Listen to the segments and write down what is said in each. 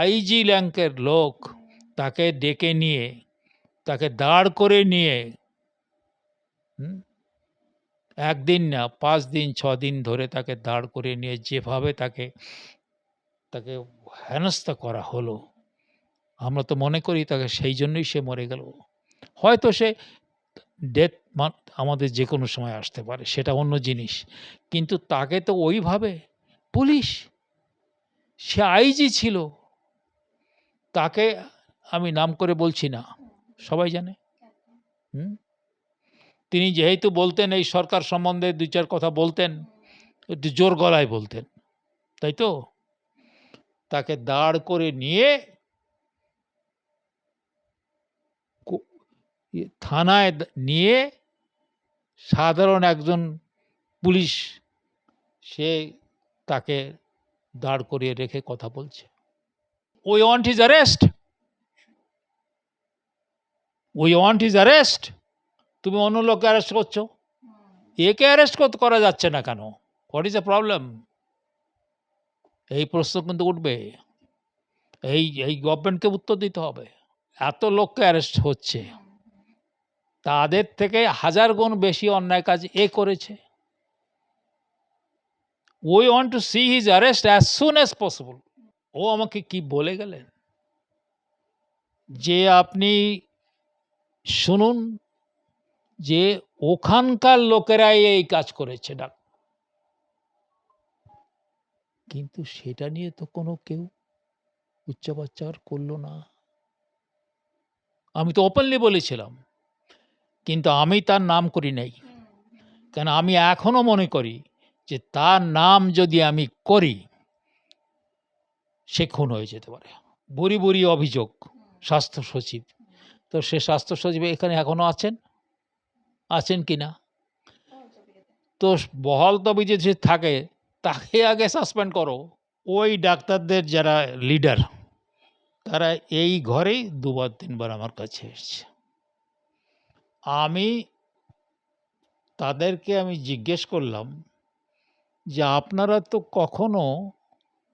IG র্যাঙ্কের লোক তাকে ডেকে নিয়ে, তাকে দাঁড় করে নিয়ে, একদিন না 5 দিন 6 দিন ধরে তাকে দাঁড় করে নিয়ে যেভাবে তাকে হেনস্থা করা হলো, আমরা তো মনে করি তাকে সেই জন্যই সে মরে গেল। হয়তো সে ডেথ আমাদের যে কোনো সময় আসতে পারে, সেটা অন্য জিনিস, কিন্তু তাকে তো ওইভাবে পুলিশ, সে আইজি ছিল, তাকে আমি নাম করে বলছি না, সবাই জানে। তিনি যেহেতু বলতেন এই সরকার সম্বন্ধে 2-4 কথা বলতেন, একটু জোর গলায় বলতেন, তাই তো তাকে দাঁড় করে নিয়ে থানায় নিয়ে সাধারণ একজন পুলিশ সে তাকে দাঁড় করিয়ে রেখে কথা বলছে, we want his arrest, we want his arrest. তুমি অন্য লোককে অ্যারেস্ট করছো, একে অ্যারেস্ট করা যাচ্ছে না কেন? What is the problem? এই প্রশ্ন কিন্তু উঠবে, এই গভর্নমেন্টকে উত্তর দিতে হবে। এত লোককে অ্যারেস্ট হচ্ছে, তাদের থেকে 1000 গুণ বেশি অন্যায় কাজ এ করেছে। We want to see his arrest as soon as possible. ও আমাকে কি বলে গেলেন যে আপনি শুনুন যে ওখানকার লোকেরাই এই কাজ করেছে না, কিন্তু সেটা নিয়ে তো কোনো কেউ উচ্চবাচ্চার করলো না। আমি তো ওপেনলি বলেছিলাম, কিন্তু আমি তার নাম করি নাই, কেন আমি এখনো মনে করি যে তার নাম যদি আমি করি সে খুন হয়ে যেতে পারে। বুড়ি বুড়ি অভিযোগ স্বাস্থ্য সচিব, তো সে স্বাস্থ্য সচিব এখানে এখনো আছেন কি না? তো বহাল তবিজে যে থাকে তাকে আগে সাসপেন্ড করো। ওই ডাক্তারদের যারা লিডার, তারা এই ঘরেই 2-3 বার আমার কাছে এসেছে। তাদেরকে আমি জিজ্ঞেস করলাম যে আপনারা তো কখনো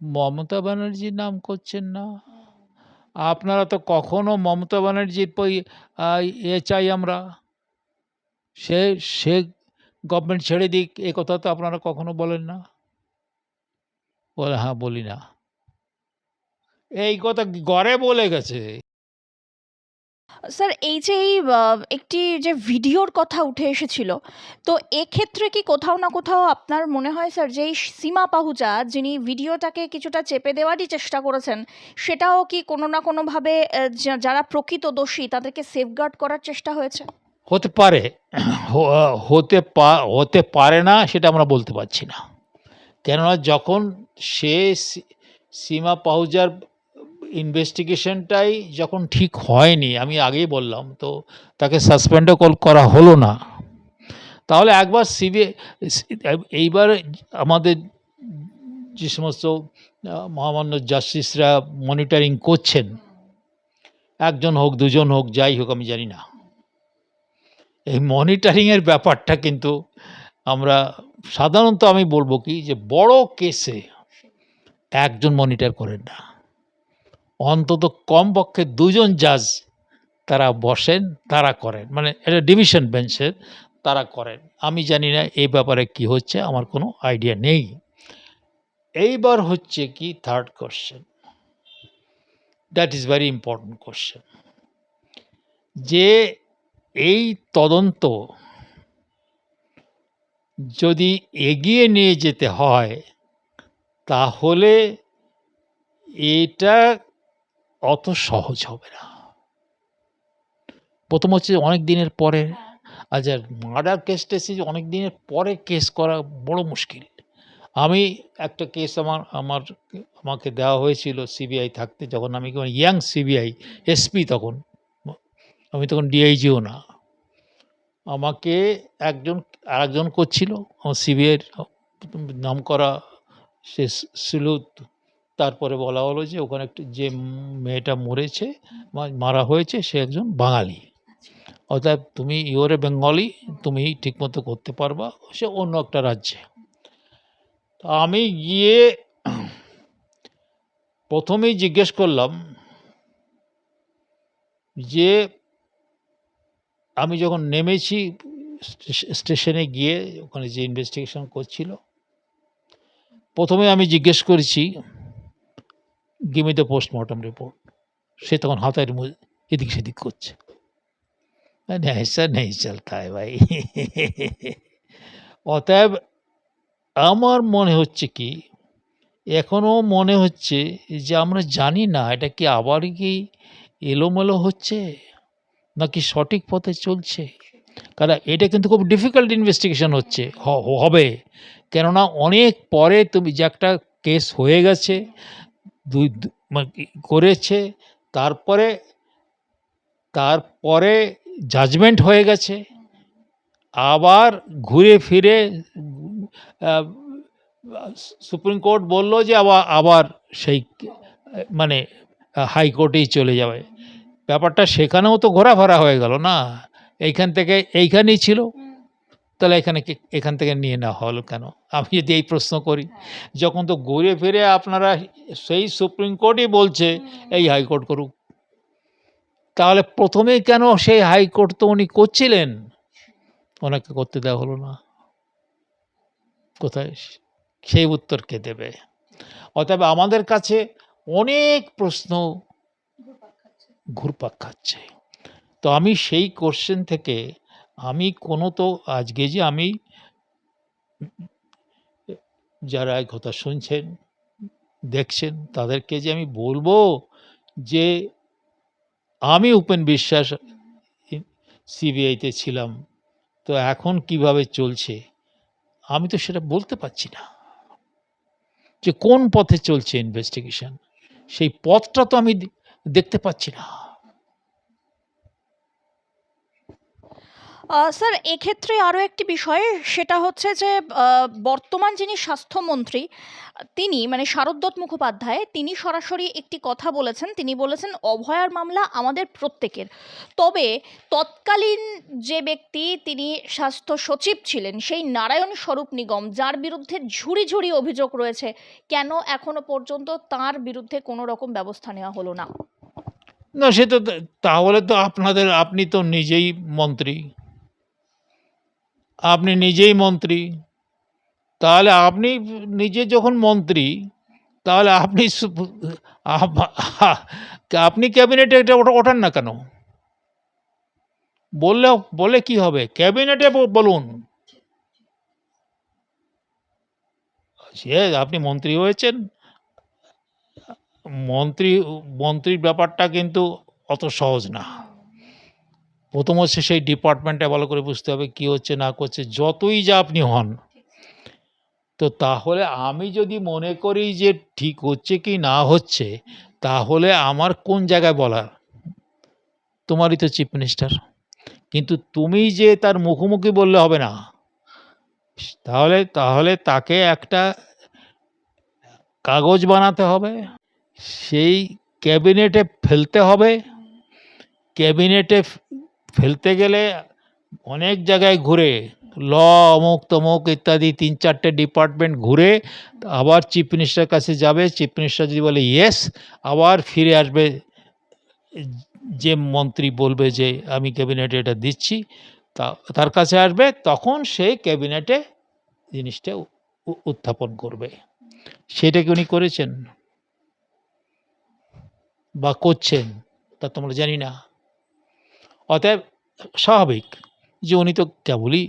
মমতা ব্যানার্জির নাম করছেন না, আপনারা তো কখনো মমতা ব্যানার্জির চাই আমরা, সে গভর্নমেন্ট ছেড়ে দিক, এ কথা তো আপনারা কখনো বলেন না। বলে হ্যাঁ বলি না। এই কথা গড়ে বলে গেছে। স্যার, এই যে একটি যে ভিডিওর কথা উঠে এসেছিল, তো এক্ষেত্রে কি কোথাও না কোথাও আপনার মনে হয় স্যার যে এই সীমা পাহুজা যিনি ভিডিওটাকে কিছুটা চেপে দেওয়ারই চেষ্টা করেছেন, সেটাও কি কোনো না কোনোভাবে যারা প্রকৃত দোষী তাদেরকে সেফগার্ড করার চেষ্টা হয়েছে? হতে পারে, হতে পারে না সেটা আমরা বলতে পারছি না, কেননা যখন সে সীমা পাহুজার ইনভেস্টিগেশনটাই যখন ঠিক হয়নি, আমি আগেই বললাম, তো তাকে সাসপেন্ডও করা হলো না। তাহলে একবার সিবিআই, এইবার আমাদের যে সমস্ত মহামান্য জাস্টিসরা মনিটরিং করছেন, 1জন হোক 2জন হোক যাই হোক আমি জানি না, এই মনিটরিংয়ের ব্যাপারটা কিন্তু আমরা সাধারণত আমি বলবো কি যে বড় কেসে 1জন মনিটর করেন না, অন্তত কমপক্ষে 2জন জাজ তারা বসেন, তারা করেন, মানে এটা ডিভিশন বেঞ্চের তারা করেন। আমি জানি না এই ব্যাপারে কি হচ্ছে, আমার কোনো আইডিয়া নেই। এইবার হচ্ছে কি third question, that is very important question, যে এই তদন্ত যদি এগিয়ে নিয়ে যেতে হয় তাহলে এটা অত সহজ হবে না। প্রথম হচ্ছে অনেক দিনের পরে, আচ্ছা মার্ডার কেস টেসে অনেক দিনের পরে কেস করা বড় মুশকিল। আমি একটা কেস আমাকে দেওয়া হয়েছিল সিবিআই থাকতে, যখন আমি ইয়াং সিবিআই এসপি, তখন আমি তখন ডিআইজিও না, আমাকে আরেকজন করছিল আমার সিবিআইয়ের নাম করা সে স্লুথ। তারপরে বলা হলো যে ওখানে যে মেয়েটা মরেছে, মারা হয়েছে, সে একজন বাঙালি, অর্থাৎ তুমি ইউরে বেঙ্গলি, তুমি ঠিকমতো করতে পারবা, সে অন্য একটা রাজ্যে। আমি গিয়ে প্রথমেই জিজ্ঞেস করলাম যে আমি যখন নেমেছি স্টেশনে গিয়ে ওখানে যে ইনভেস্টিগেশন করছিল, প্রথমে আমি জিজ্ঞেস করেছি give me the postmortem report. সে তখন হাতের এদিক সেদিক করছে, ऐसा नहीं चलता है भाई। অতএব আমার মনে হচ্ছে কি, এখনো মনে হচ্ছে যে আমরা জানি না এটা কি আবার কি এলোমেলো হচ্ছে নাকি সঠিক পথে চলছে। কারণ এটা কিন্তু খুব ডিফিকাল্ট ইনভেস্টিগেশন হচ্ছে, হবে, কেননা অনেক পরে তুমি যে একটা কেস হয়ে গেছে, করেছে, তারপরে তারপরে জাজমেন্ট হয়ে গেছে, আবার ঘুরে ফিরে সুপ্রিম কোর্ট বলল যে আবার সেই মানে হাইকোর্টেই চলে যাবে। ব্যাপারটা সেখানেও তো ঘোরাফেরা হয়ে গেল না, এইখান থেকে এইখানেই ছিল, তাহলে এখান থেকে নিয়ে নেওয়া হলো কেন? আমি যদি এই প্রশ্ন করি, যখন তো ঘুরে ফিরে আপনারা সেই সুপ্রিম কোর্টই বলছে এই হাইকোর্ট করুক, তাহলে প্রথমেই কেন সেই হাইকোর্ট তো উনি করছিলেন, ওনাকে করতে দেওয়া হলো না? কোথায় সেই উত্তর কে দেবে? অতএব আমাদের কাছে অনেক প্রশ্ন ঘুরপাক খাচ্ছে। তো আমি সেই কোশ্চেন থেকে আমি কোনো তো আজকে যে আমি যারা এই কথা শুনছেন দেখছেন তাদেরকে যে আমি বলবো যে আমি উপেন বিশ্বাস সিবিআইতে ছিলাম, তো এখন কিভাবে চলছে আমি তো সেটা বলতে পারছি না, যে কোন পথে চলছে ইনভেস্টিগেশন সেই পথটা তো আমি দেখতে পাচ্ছি না। স্যার এক্ষেত্রে আরও একটি বিষয়, সেটা হচ্ছে যে বর্তমান যিনি স্বাস্থ্যমন্ত্রী তিনি মানে শারদত্ত মুখোপাধ্যায়, তিনি সরাসরি একটি কথা বলেছেন। তিনি বলেছেন অভয়ার মামলা আমাদের প্রত্যেকের, তবে তৎকালীন যে ব্যক্তি তিনি স্বাস্থ্য সচিব ছিলেন সেই নারায়ণ স্বরূপ নিগম, যার বিরুদ্ধে ঝুড়ি ঝুড়ি অভিযোগ রয়েছে, কেন এখনো পর্যন্ত তার বিরুদ্ধে কোনো রকম ব্যবস্থা নেওয়া হলো না? না সে তো, তাহলে তো আপনি তো নিজেই মন্ত্রী, আপনি নিজেই মন্ত্রী, তাহলে আপনি নিজে যখন মন্ত্রী, তাহলে আপনি ক্যাবিনেটে এটা ওঠান না কেন? বলে কি হবে? ক্যাবিনেটে বলুন। সে আপনি মন্ত্রী হয়েছেন, মন্ত্রীর ব্যাপারটা কিন্তু অত সহজ না। প্রথম হচ্ছে সেই ডিপার্টমেন্টে ভালো করে বুঝতে হবে কি হচ্ছে না করছে, যতই যা আপনি হন। তো তাহলে আমি যদি মনে করি যে ঠিক হচ্ছে কি না হচ্ছে, তাহলে আমার কোন জায়গায় বলার? তোমারই তো চিফ মিনিস্টার, কিন্তু তুমি যে তার মুখোমুখি বললে হবে না, তাহলে তাকে একটা কাগজ বানাতে হবে, সেই ক্যাবিনেটে ফেলতে হবে, ক্যাবিনেটে ফেলতে গেলে অনেক জায়গায় ঘুরে ল অমুক তমুক ইত্যাদি ৩-৪টে ডিপার্টমেন্ট ঘুরে আবার চিফ মিনিস্টারের কাছে যাবে। চিফ মিনিস্টার যদি বলে ইয়েস, আবার ফিরে আসবে, যে মন্ত্রী বলবে যে আমি ক্যাবিনেটে এটা দিচ্ছি, তার কাছে আসবে, তখন সে ক্যাবিনেটে জিনিসটা উত্থাপন করবে। সেটা কি উনি করেছেন বা করছেন তা তোমরা জানি না। অতএব স্বাভাবিক যে উনি তো কেবলই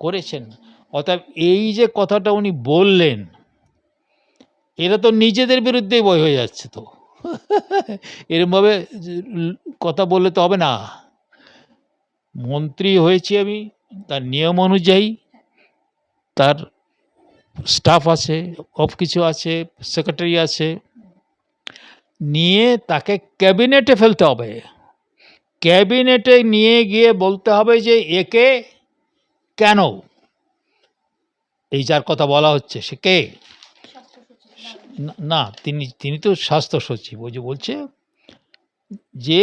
করেছেন। অতএব এই যে কথাটা উনি বললেন, এরা তো নিজেদের বিরুদ্ধেই বই হয়ে যাচ্ছে তো। এরমভাবে কথা বললে তো হবে না। মন্ত্রী হয়েছি আমি, তার নিয়ম অনুযায়ী তার স্টাফ আছে, সব কিছু আছে, সেক্রেটারি আছে, নিয়ে তাকে ক্যাবিনেটে ফেলতে হবে। ক্যাবিনেটে নিয়ে গিয়ে বলতে হবে যে একে কেন, এই যার কথা বলা হচ্ছে সে কে? না, তিনি তো স্বাস্থ্য সচিব। ওই যে বলছে যে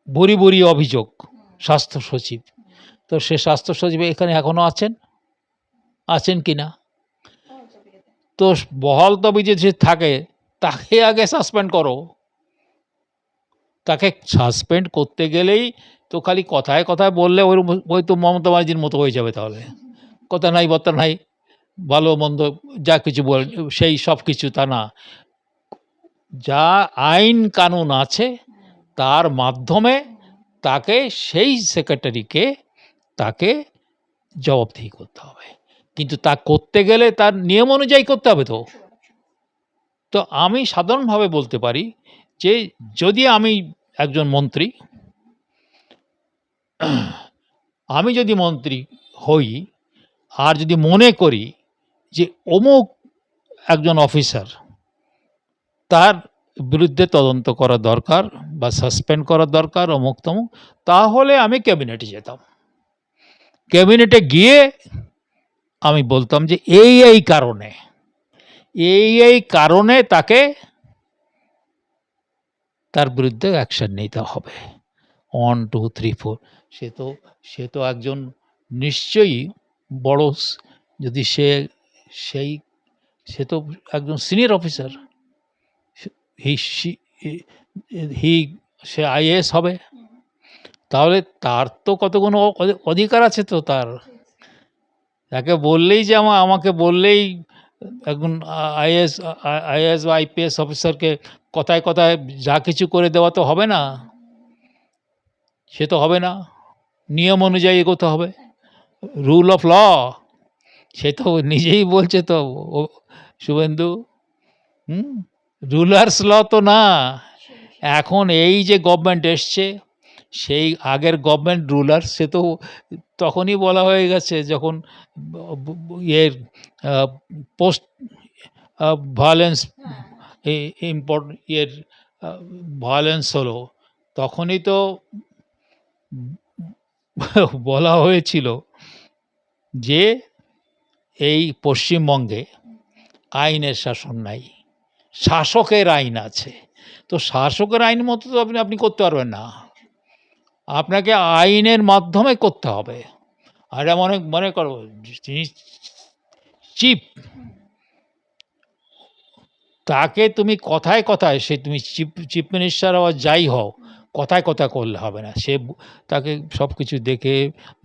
বড়ি বড়ি অভিযোগ স্বাস্থ্য সচিব, তো সে স্বাস্থ্য সচিব এখানে এখনো আছেন কি না? তো বহাল তবিজে যে থাকে তাকে আগে সাসপেন্ড করো। তাকে সাসপেন্ড করতে গেলেই তো খালি কথায় কথায় বললে ওই তো মমতা ব্যানার্জির মতো হয়ে যাবে। তাহলে কথা নাই বার্তা নাই, ভালো মন্দ যা কিছু বল সেই সব কিছু তা না। যা আইন কানুন আছে তার মাধ্যমে তাকে সেই সেক্রেটারিকে তাকে জবাবদিহি করতে হবে, কিন্তু তা করতে গেলে তার নিয়ম অনুযায়ী করতে হবে। তো তো আমি সাধারণভাবে বলতে পারি যে যদি আমি একজন মন্ত্রী, আমি যদি মন্ত্রী হই আর যদি মনে করি যে অমুক একজন অফিসার তার বিরুদ্ধে তদন্ত করা দরকার বা সাসপেন্ড করা দরকার অমুক তমুক, তাহলে আমি ক্যাবিনেটে যেতাম। ক্যাবিনেটে গিয়ে আমি বলতাম যে এই কারণে তাকে তার বিরুদ্ধে অ্যাকশন নিতে হবে 1 2 3 4। সে তো একজন নিশ্চয়ই বড় যদি সে তো একজন সিনিয়র অফিসার, সে আইএএস হবে, তাহলে তার তো কতগুলো অধিকার আছে। তো তাকে বললেই যে আমাকে বললেই একজন আইএএস বা আইপিএস অফিসারকে কথায় কথায় যা কিছু করে দেওয়া তো হবে না। সে তো হবে না, নিয়ম অনুযায়ী এগোতে হবে, রুল অফ ল। সে তো নিজেই বলছে তো শুভেন্দু, রুলার্স ল তো না। এখন এই যে গভর্নমেন্ট এসছে, সেই আগের গভর্নমেন্ট রুলার, সে তো তখনই বলা হয়ে গেছে যখন ইয়ের পোস্ট ভায়োলেন্স ভায়োলেন্স হলো, তখনই তো বলা হয়েছিল যে এই পশ্চিমবঙ্গে আইনের শাসন নাই, শাসকের আইন আছে। তো শাসকের আইন মতো তো আপনি করতে পারবেন না, আপনাকে আইনের মাধ্যমে করতে হবে। আর মনে করো যিনি চিফ, তাকে তুমি কথায় কথায় তুমি চিফ মিনিস্টার হওয়া যাই হও, কথায় কথায় করলে হবে না। তাকে সব কিছু দেখে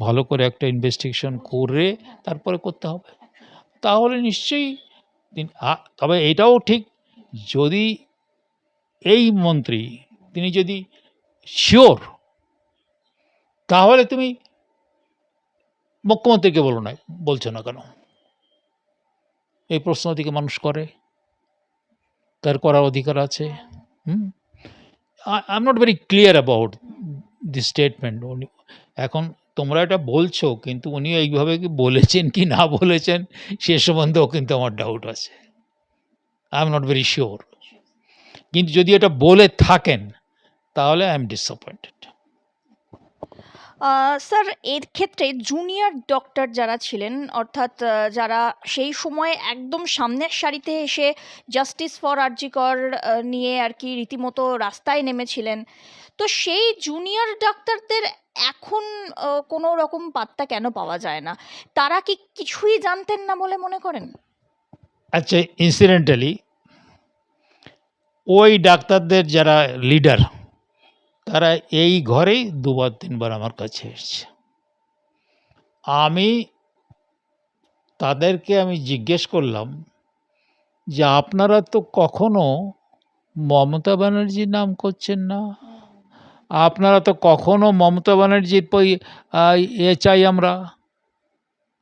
ভালো করে একটা ইনভেস্টিগেশন করে তারপরে করতে হবে। তাহলে নিশ্চয়ই তবে এটাও ঠিক, যদি এই মন্ত্রী তিনি যদি শিওর, তাহলে তুমি মুখ্যমন্ত্রীকে বলছো না কেন? এই প্রশ্ন থেকে মানুষ করে, তার করার অধিকার আছে। I am not very clear about this statement. এখন তোমরা এটা বলছো, কিন্তু উনি এইভাবে কি বলেছেন কি না বলেছেন সে সম্বন্ধেও কিন্তু আমার ডাউট আছে। I am not very sure, কিন্তু যদি এটা বলে থাকেন তাহলে আই এম ডিসঅ্যাপয়েন্টেড। স্যার, এর ক্ষেত্রে জুনিয়র ডক্টর যারা ছিলেন, অর্থাৎ যারা সেই সময়ে একদম সামনের সারিতে এসে জাস্টিস ফর আরজি কর নিয়ে আর কি রীতিমতো রাস্তায় নেমেছিলেন, তো সেই জুনিয়র ডাক্তারদের এখন কোনো রকম পাত্তা কেন পাওয়া যায় না? তারা কি কিছুই জানতেন না বলে মনে করেন? আচ্ছা, ইনসিডেন্টালি ওই ডাক্তারদের যারা লিডার, তারা এই ঘরেই 2-3 বার আমার কাছে এসছে। তাদেরকে আমি জিজ্ঞেস করলাম যে আপনারা তো কখনো মমতা ব্যানার্জির নাম করছেন না, আপনারা তো কখনো মমতা ব্যানার্জির চাই আমরা,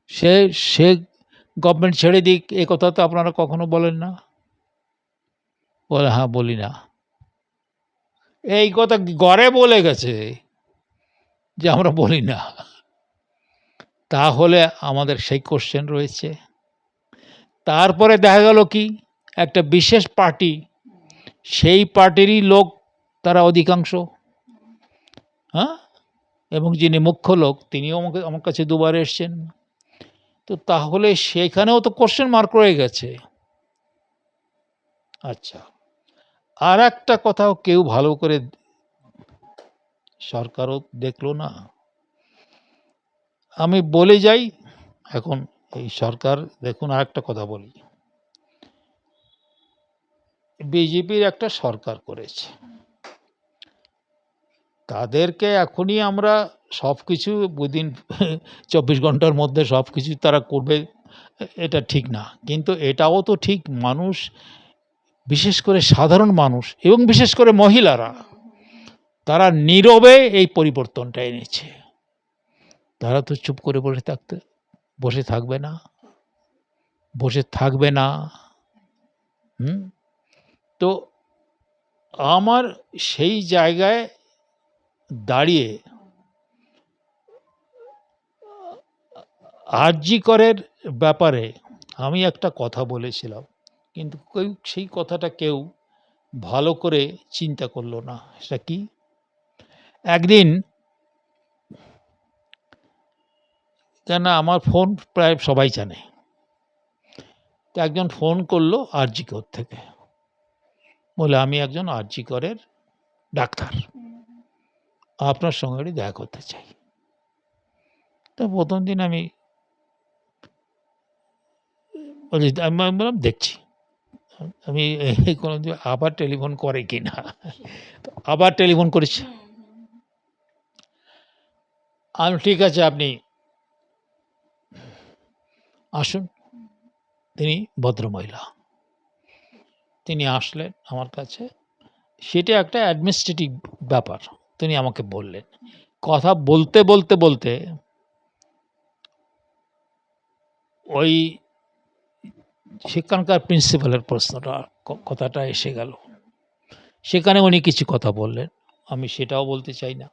সে গভর্নমেন্ট ছেড়ে দিক, এ কথা তো আপনারা কখনো বলেন না। বলে হ্যাঁ, বলি না। এই কথা গড়ে বলে গেছে যে আমরা বলি না। তাহলে আমাদের সেই কোশ্চেন রয়েছে। তারপরে দেখা গেল কি, একটা বিশেষ পার্টি, সেই পার্টিরই লোক তারা অধিকাংশ, এবং যিনি মুখ্য লোক তিনিও আমার কাছে 2বার এসছেন। তো তাহলে সেখানেও তো কোশ্চেন মার্ক রয়ে গেছে। আচ্ছা, আর একটা কথাও কেউ ভালো করে সরকারও দেখলো না। আমি বলে যাই, এখন এই সরকার, দেখুন আর একটা কথা বলি, বিজেপির একটা সরকার করেছে, তাদেরকে এখনই আমরা সব কিছু উইদিন 24 ঘন্টার মধ্যে সব কিছু তারা করবে, এটা ঠিক না। কিন্তু এটাও তো ঠিক, মানুষ, বিশেষ করে সাধারণ মানুষ এবং বিশেষ করে মহিলারা, তারা নীরবে এই পরিবর্তনটা এনেছে। তারা তো চুপ করে বসে থাকবে না, বসে থাকবে না। হুম তো আমার সেই জায়গায় দাঁড়িয়ে আরজি করের ব্যাপারে আমি একটা কথা বলেছিলাম, কিন্তু সেই কথাটা কেউ ভালো করে চিন্তা করলো না। সেটা কি? একদিন, কেন আমার ফোন প্রায় সবাই জানে, তো একজন ফোন করলো আরজি কর থেকে, বলে আমি একজন আরজি করের ডাক্তার, আপনার সঙ্গে একটু দেখা করতে চাই। তো প্রথম দিন আমি বললাম দেখছি, আমি কোনো দিন আবার টেলিফোন করে কি না, আবার টেলিফোন করেছি। আমি ঠিক আছে, আপনি আসুন। তিনি ভদ্রমহিলা, তিনি আসলেন আমার কাছে। সেটা একটা অ্যাডমিনিস্ট্রেটিভ ব্যাপার। তিনি আমাকে বললেন, কথা বলতে বলতে বলতে ওই সেখানকার প্রিন্সিপালের প্রশ্নটা, কথাটা এসে গেল। সেখানে উনি কিছু কথা বললেন, আমি সেটাও বলতে চাই না,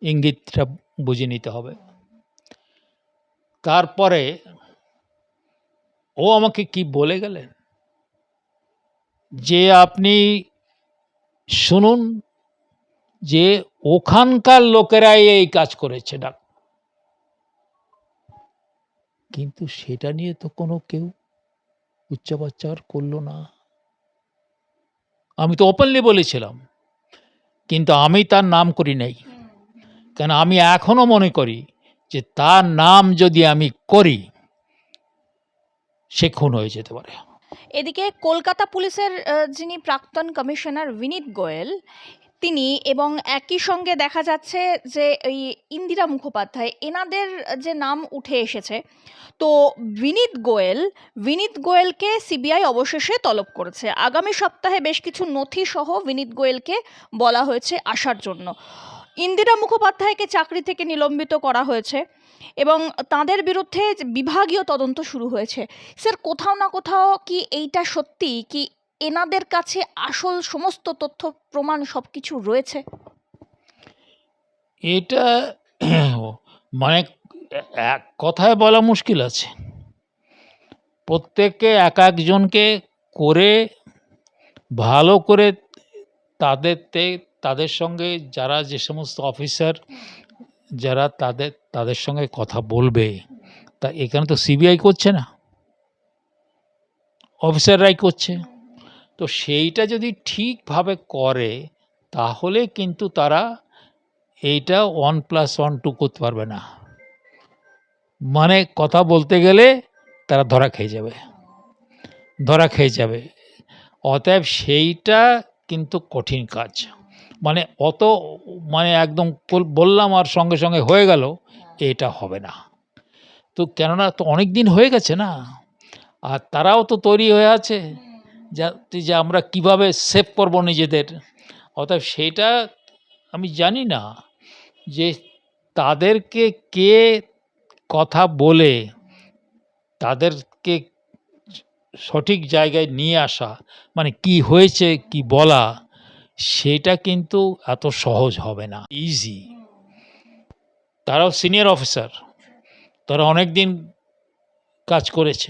ইঙ্গিতটা বুঝে নিতে হবে। তারপরে ও আমাকে কি বলে গেলেন, যে আপনি শুনুন যে ওখানকার লোকেরাই এই কাজ করেছে। কিন্তু সেটা নিয়ে তো কোনো কেউ উচ্চবাচ্চার করলো না। আমি তো ওপেনলি বলেছিলাম, কিন্তু আমি তার নাম করি নাই, কেন আমি এখনো মনে করি যে তার নাম যদি আমি করি, সে খুন হয়ে যেতে পারে। এদিকে কলকাতা পুলিশের যিনি প্রাক্তন কমিশনার বিনীত গোয়েল, তিনি এবং একই সঙ্গে দেখা যাচ্ছে যে এই ইন্দিরা মুখোপাধ্যায়, এনাদের যে নাম উঠে এসেছে, তো বিনীত গোয়েলকে সিবিআই অবশেষে তলব করেছে। আগামী সপ্তাহে বেশ কিছু নথি সহ বিনীত গোয়েলকে বলা হয়েছে আসার জন্য। ইন্দিরা মুখোপাধ্যায়কে চাকরি থেকে নিলম্বিত করা হয়েছে এবং তাদের বিরুদ্ধে বিভাগীয় তদন্ত শুরু হয়েছে। স্যার, কোথাও না কোথাও কি এইটা সত্যি, কি এনাদের কাছে আসল সমস্ত তথ্য প্রমাণ সবকিছু রয়েছে? এটা মানে এক কথায় বলা মুশকিল আছে। প্রত্যেককে এক একজনকে করে ভালো করে তাদের সঙ্গে যারা যে সমস্ত অফিসার যারা তাদের সঙ্গে কথা বলবে, তা এখানে তো সিবিআই করছে না, অফিসাররাই করছে। তো সেইটা যদি ঠিকভাবে করে, তাহলে কিন্তু তারা এইটা 1+1 করতে পারবে না। মানে কথা বলতে গেলে তারা ধরা খেয়ে যাবে। অতএব সেইটা কিন্তু কঠিন কাজ। মানে একদম বললাম আর সঙ্গে সঙ্গে হয়ে গেল, এটা হবে না। তো কেননা তো অনেক দিন হয়ে গেছে না, আর তারাও তো তৈরি হয়ে আছে যে আমরা কিভাবে সেভ করব নিজেদের। অতএব সেইটা আমি জানি না যে তাদেরকে কে কথা বলে তাদেরকে সঠিক জায়গায় নিয়ে আসা, মানে কি হয়েছে কি বলা, সেটা কিন্তু এত সহজ হবে না, ইজি। তারাও সিনিয়র অফিসার, তারা অনেক দিন কাজ করেছে,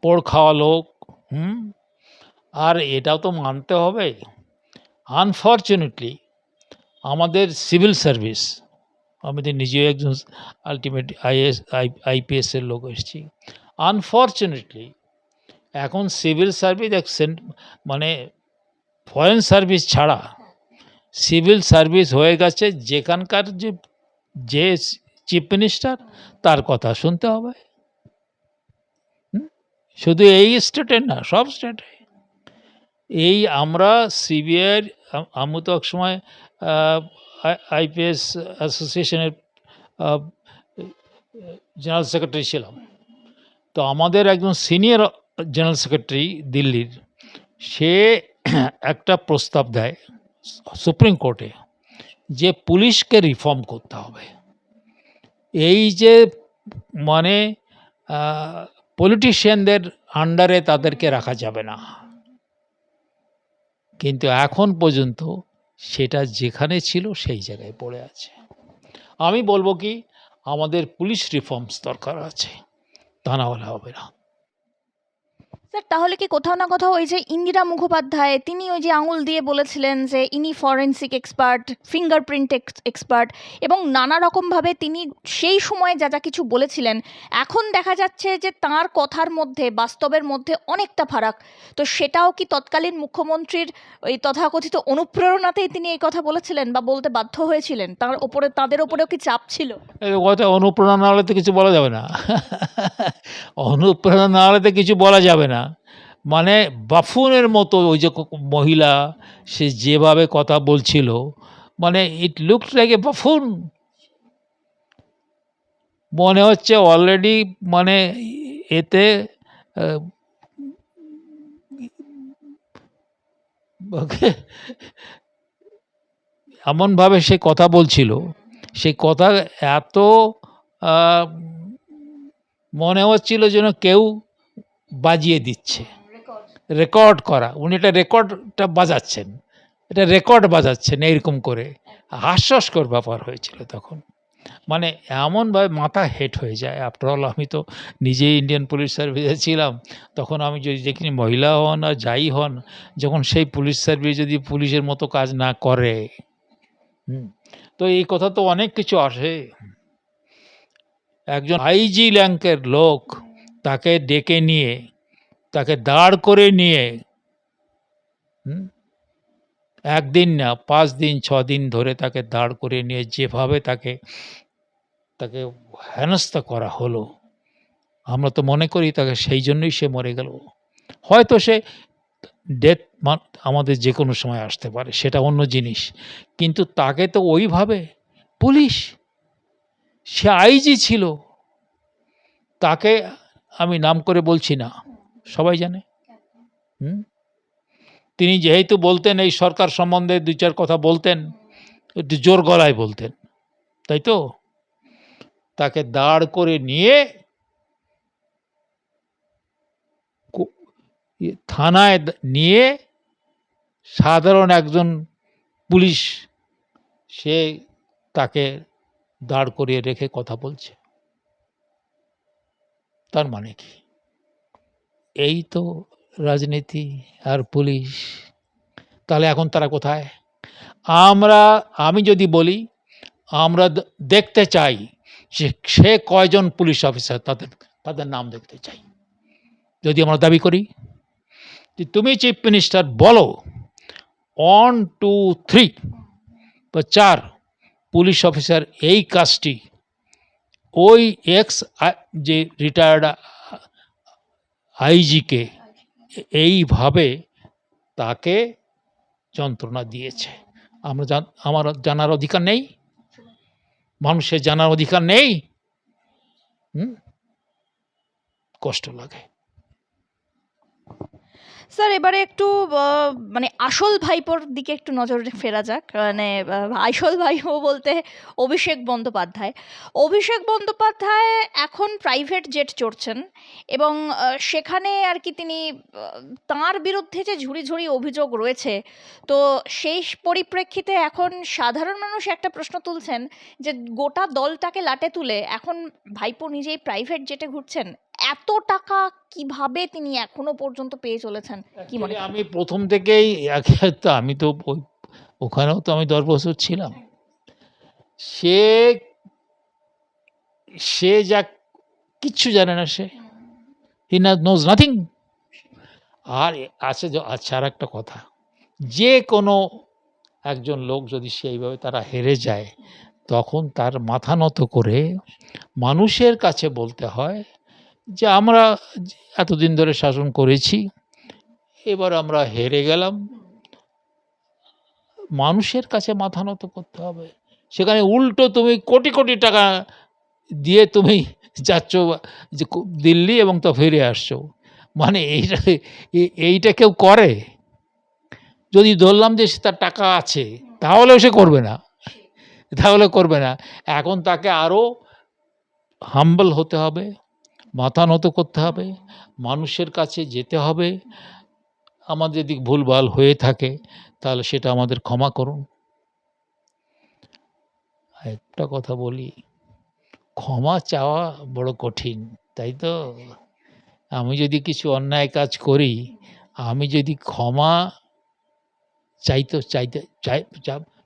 পোড় খাওয়া লোক। আর এটাও তো মানতে হবে, আনফর্চুনেটলি আমাদের সিভিল সার্ভিস, আমাদের নিজেও একজন আলটিমেট আইপিএস এর লোক এসেছি, আনফর্চুনেটলি এখন সিভিল সার্ভিস মানে ফরেন সার্ভিস ছাড়া সিভিল সার্ভিস হয়ে গেছে যেখানকার যে চিফ মিনিস্টার, তার কথা শুনতে হবে। শুধু এই স্টেটে না, সব স্টেটে। এই আমরা সিবিআইয়ের আমি তো একসময় আইপিএস অ্যাসোসিয়েশনের জেনারেল সেক্রেটারি ছিলাম। তো আমাদের একজন সিনিয়র জেনারেল সেক্রেটারি দিল্লির, সে একটা প্রস্তাব দেয় সুপ্রিম কোর্টে যে পুলিশকে রিফর্ম করতে হবে। এই যে মানে পলিটিশিয়ানদের আন্ডারে তাদেরকে রাখা যাবে না, কিন্তু এখন পর্যন্ত সেটা যেখানে ছিল সেই জায়গায় পড়ে আছে। আমি বলবো কি, আমাদের পুলিশ রিফর্মস দরকার আছে, তা না হলে হবে না। স্যার তাহলে কি কোথাও না কোথাও ওই যে ইন্দিরা মুখোপাধ্যায় তিনি ওই যে আঙুল দিয়ে বলেছিলেন যে ইনি ফরেন্সিক এক্সপার্ট, ফিঙ্গারপ্রিন্ট এক্সপার্ট, এবং নানা রকমভাবে তিনি সেই সময় যা যা কিছু বলেছিলেন, এখন দেখা যাচ্ছে যে তাঁর কথার মধ্যে বাস্তবের মধ্যে অনেকটা ফারাক। তো সেটাও কি তৎকালীন মুখ্যমন্ত্রীর ওই তথাকথিত অনুপ্রেরণাতেই তিনি এই কথা বলেছিলেন বা বলতে বাধ্য হয়েছিলেন? তার ওপরে তাদের ওপরেও কি চাপ ছিল? কথা অনুপ্রেরণা না হলে তো কিছু বলা যাবে না। অনুপ্রেরণা না হলে তো কিছু বলা যাবে না। মানে বাফুনের মতো ওই যে মহিলা, সে যেভাবে কথা বলছিল, মানে ইট লুকস লাইক এ বাফুন। মনে হচ্ছে অলরেডি মানে এতে এমনভাবে সে কথা বলছিল, সেই কথা এত মনে হচ্ছিল যেন কেউ বাজিয়ে দিচ্ছে, রেকর্ড করা। উনি এটা রেকর্ডটা বাজাচ্ছেন, এটা রেকর্ড বাজাচ্ছেন এইরকম করে। হাস্যস্কর ব্যাপার হয়েছিল তখন। মানে এমনভাবে মাথা হেট হয়ে যায়। আফটার অল আমি তো নিজেই ইন্ডিয়ান পুলিশ সার্ভিসে ছিলাম। তখন আমি যদি দেখিনি, মহিলা হন আর যাই হন, যখন সেই পুলিশ সার্ভিস যদি পুলিশের মতো কাজ না করে, তো এই কথা তো অনেক কিছু আসে। একজন আইজি র্যাঙ্কের লোক, তাকে ডেকে নিয়ে, তাকে দাঁড় করে নিয়ে, একদিন না 5 দিন 6 দিন ধরে তাকে দাঁড় করে নিয়ে যেভাবে তাকে হেনস্থা করা হলো, আমরা তো মনে করি তাকে সেই জন্যই সে মরে গেল। হয়তো সে ডেথ আমাদের যে কোনো সময় আসতে পারে, সেটা অন্য জিনিস, কিন্তু তাকে তো ওইভাবে পুলিশ, সে আইজি ছিল, তাকে আমি নাম করে বলছি না, সবাই জানে। তিনি যেহেতু বলতেন এই সরকার সম্বন্ধে 2-4 কথা বলতেন, একটু জোর গলায় বলতেন, তাই তো তাকে দাঁড় করে নিয়ে থানায় নিয়ে, সাধারণ একজন পুলিশ সে তাকে দাঁড় করিয়ে রেখে কথা বলছে। তার মানে কি? এই তো রাজনীতি আর পুলিশ। তাহলে এখন তারা কোথায়? আমি যদি বলি, আমরা দেখতে চাই যে সে কয়জন পুলিশ অফিসার, তাদের নাম দেখতে চাই। যদি আমরা দাবি করি যে তুমি চিফ মিনিস্টার বলো 1 2 3 বা 4 পুলিশ অফিসার এই কাজটি ওই এক্স যে রিটায়ার্ড আইজিকে এইভাবে তাকে যন্ত্রণা দিয়েছে, আমার জানার অধিকার নেই? মানুষের জানার অধিকার নেই? কষ্ট লাগে। স্যার এবারে একটু মানে আসল ভাইপোর দিকে একটু নজর ফেরা যাক। মানে আসল ভাইপো বলতে অভিষেক বন্দ্যোপাধ্যায়। অভিষেক বন্দ্যোপাধ্যায় এখন প্রাইভেট জেট চড়ছেন এবং সেখানে আর কি তিনি তাঁর বিরুদ্ধে যে ঝুড়ি ঝুড়ি অভিযোগ রয়েছে, তো সেই পরিপ্রেক্ষিতে এখন সাধারণ মানুষ একটা প্রশ্ন তুলছেন যে গোটা দলটাকে লাটে তুলে এখন ভাইপো নিজেই প্রাইভেট জেটে ঘুরছেন। এত টাকা কিভাবে তিনি এখনো পর্যন্ত পেয়ে চলেছেন, কি মনে করেন? আমি প্রথম থেকেই আমি তো ওখানেও তো আমি 10 বছর ছিলাম। সে যা কিচ্ছু জানে না, সে হি নোজ নাথিং। আর আচ্ছা, আর একটা কথা, যে কোনো একজন লোক যদি সেইভাবে তারা হেরে যায়, তখন তার মাথা নত করে মানুষের কাছে বলতে হয় যে আমরা এতদিন ধরে শাসন করেছি, এবার আমরা হেরে গেলাম। মানুষের কাছে মাথা নত করতে হবে। সেখানে উল্টো তুমি কোটি কোটি টাকা দিয়ে তুমি যাচ্ছ যে দিল্লি এবং তো ফিরে আসছো, মানে এইটা কেউ করে? যদি ধরলাম যে তার টাকা আছে, তাহলেও সে করবে না, তাহলে করবে না। এখন তাকে আরও হাম্বল হতে হবে, মাথা নত করতে হবে, মানুষের কাছে যেতে হবে। আমাদের যদি ভুলভাল হয়ে থাকে তাহলে সেটা আমাদের ক্ষমা করুন। একটা কথা বলি, ক্ষমা চাওয়া বড় কঠিন, তাই তো? আমি যদি কিছু অন্যায় কাজ করি, আমি যদি ক্ষমা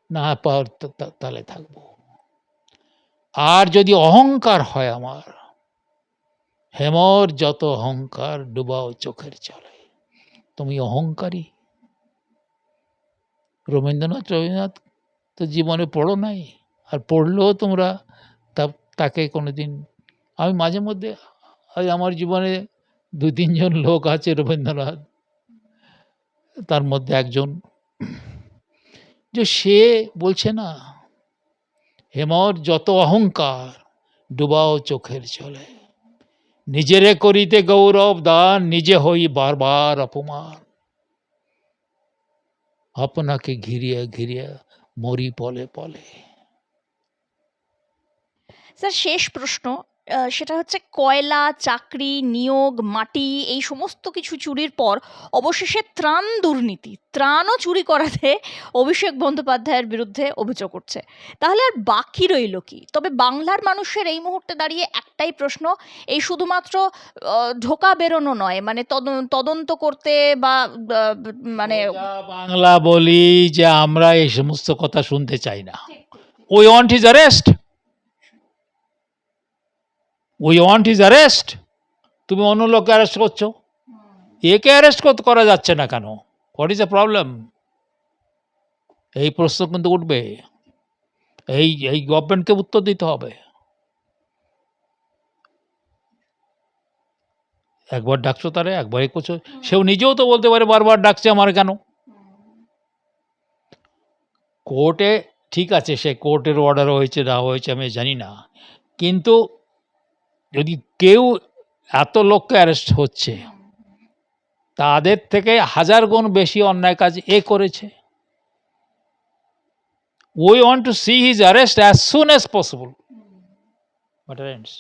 না পাওয়ার তাহলে থাকবো। আর যদি অহংকার হয় আমার, হেমর যত অহংকার ডুবাও চোখের জলে। তুমি অহংকারী। রবীন্দ্রনাথ তো জীবনে পড়ো নাই, আর পড়লেও তোমরা তাকে কোনোদিন, আমি মাঝে মধ্যে আমার জীবনে ২-৩ জন লোক আছে রবীন্দ্রনাথ, তার মধ্যে একজন, যে সে বলছে না, হেমর যত অহংকার ডুবাও চোখের জলে, নিজেরে করিতে গৌরব দান, নিজে হই বারবার অপমান, আপনাকে ঘিরিয়া ঘিরিয়া মরি পলে পলে। স্যার শেষ প্রশ্ন, সেটা হচ্ছে কয়লা, চাকরি, নিয়োগ, মাটি এই সমস্ত কিছু চুরির পর অবশেষে ত্রাণ দুর্নীতি, ত্রাণও চুরি করাতে অভিষেক বন্দ্যোপাধ্যায়ের বিরুদ্ধে অভিযোগ উঠছে। তাহলে আর বাকি রইল কি? তবে বাংলার মানুষের এই মুহূর্তে দাঁড়িয়ে একটাই প্রশ্ন, এই শুধুমাত্র ঢোকা বেরোনো নয়, মানে তদন্ত করতে বা মানে বাংলা বলি যে আমরা এই সমস্ত কথা শুনতে চাই না। We want his arrest, we want his arrest. তুমি অন্য লোককে অ্যারেস্ট করছো, একে অ্যারেস্ট করা যাচ্ছে না কেন? What is the problem? এই প্রশ্ন কিন্তু উঠবে, এই গভর্নমেন্টকে উত্তর দিতে হবে। একবার ডাকছো তারে, একবার করছো, সেও নিজেও তো বলতে পারে বারবার ডাকছে আমার কেন। কোর্টে ঠিক আছে, সে কোর্টের অর্ডার হয়েছে না হয়েছে আমি জানি না, কিন্তু যদি কেউ এত লোককে অ্যারেস্ট হচ্ছে, তাদের থেকে 1000 গুণ বেশি অন্যায় কাজ এ করেছে। We want to see his arrest as soon as possible. But it ends.